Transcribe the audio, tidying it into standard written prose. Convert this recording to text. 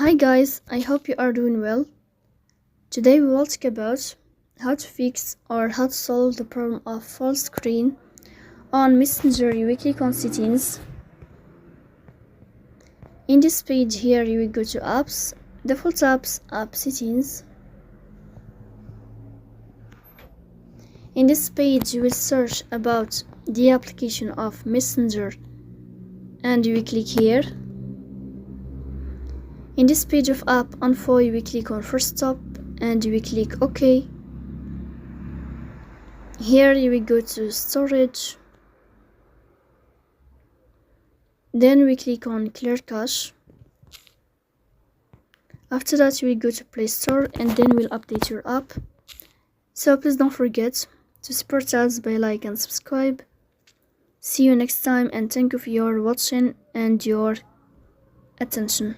Hi guys, I hope you are doing well. Today we will talk about how to fix or how to solve the problem of full screen on Messenger you click on settings. In this page here you will go to apps, default apps, app settings. In this page you will search about the application of Messenger and you will click here. In this page of app info you will click on first stop and you will click OK. Here you will go to storage, then we click on clear cache. After that you will go to Play Store and then we'll update your app. So please don't forget to support us by like and subscribe. See you next time and thank you for your watching and your attention.